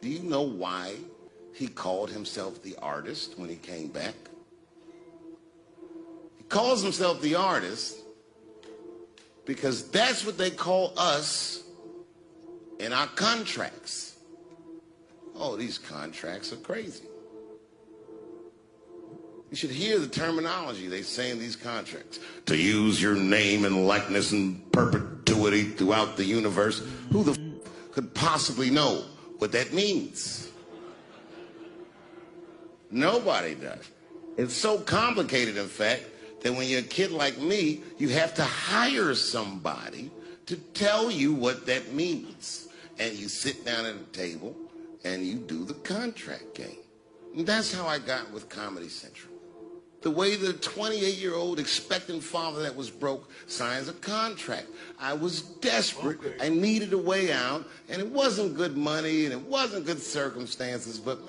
Do you know why he called himself the artist when he came back? He calls himself the artist because that's what they call us in our contracts. Oh, these contracts are crazy. You should hear the terminology they say in these contracts. To use your name and likeness in perpetuity throughout the universe. Who the could possibly know what that means? Nobody does. It's so complicated, in fact, that when you're a kid like me, you have to hire somebody to tell you what that means. And you sit down at a table and you do the contract game. And that's how I got with Comedy Central. The way the 28-year-old expectant father that was broke signs a contract. I was desperate. Okay. I needed a way out, and it wasn't good money, and it wasn't good circumstances, but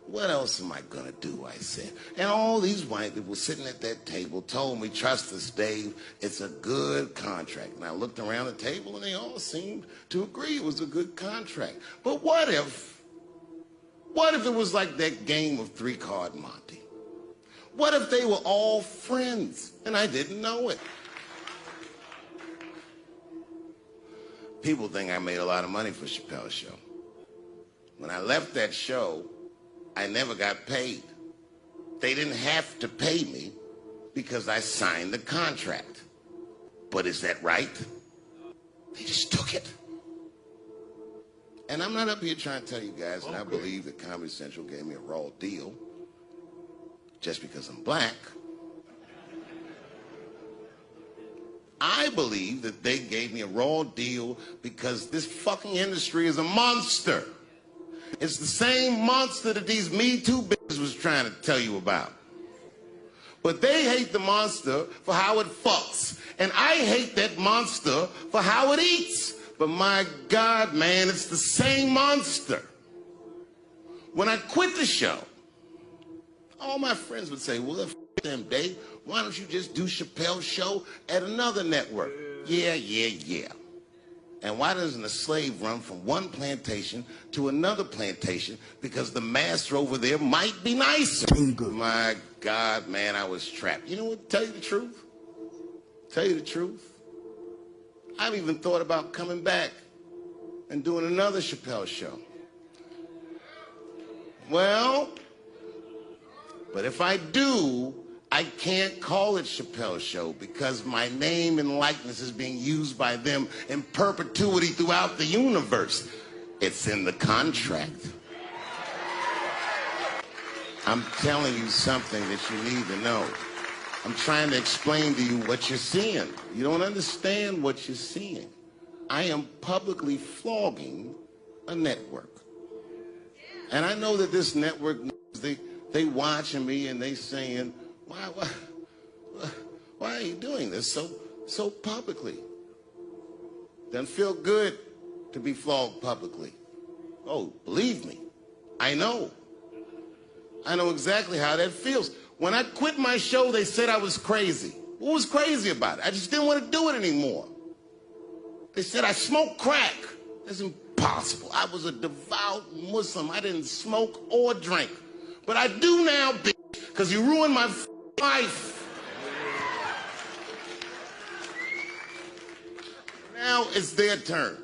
what else am I going to do, I said. And all these white people sitting at that table told me, trust us, Dave, it's a good contract. And I looked around the table, and they all seemed to agree it was a good contract. But what if it was like that game of three-card Monte? What if they were all friends and I didn't know it? People think I made a lot of money for Chappelle's show. When I left that show, I never got paid. They didn't have to pay me because I signed the contract. But is that right? They just took it. And I'm not up here trying to tell you guys that I believe that Comedy Central gave me a raw deal just because I'm black. I believe that they gave me a raw deal because this fucking industry is a monster. It's the same monster that these Me Too bitches was trying to tell you about. But they hate the monster for how it fucks. And I hate that monster for how it eats. But my God, man, it's the same monster. When I quit the show, all my friends would say, well, f them, Dave. Why don't you just do Chappelle's show at another network? Yeah. And why doesn't a slave run from one plantation to another plantation? Because the master over there might be nicer. My God, man, I was trapped. You know what? Tell you the truth. I've even thought about coming back and doing another Chappelle show. Well, but if I do, I can't call it Chappelle's show because my name and likeness is being used by them in perpetuity throughout the universe. It's in the contract. I'm telling you something that you need to know. I'm trying to explain to you what you're seeing. You don't understand what you're seeing. I am publicly flogging a network. And I know that this network, they watching me and they saying, why are you doing this so publicly? Doesn't feel good to be flogged publicly. Oh, believe me, I know. I know exactly how that feels. When I quit my show, they said I was crazy. What was crazy about it? I just didn't want to do it anymore. They said I smoked crack. That's impossible. I was a devout Muslim. I didn't smoke or drink. But I do now, bitch, because you ruined my life. Now it's their turn.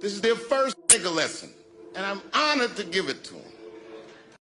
This is their first nigga lesson, and I'm honored to give it to them.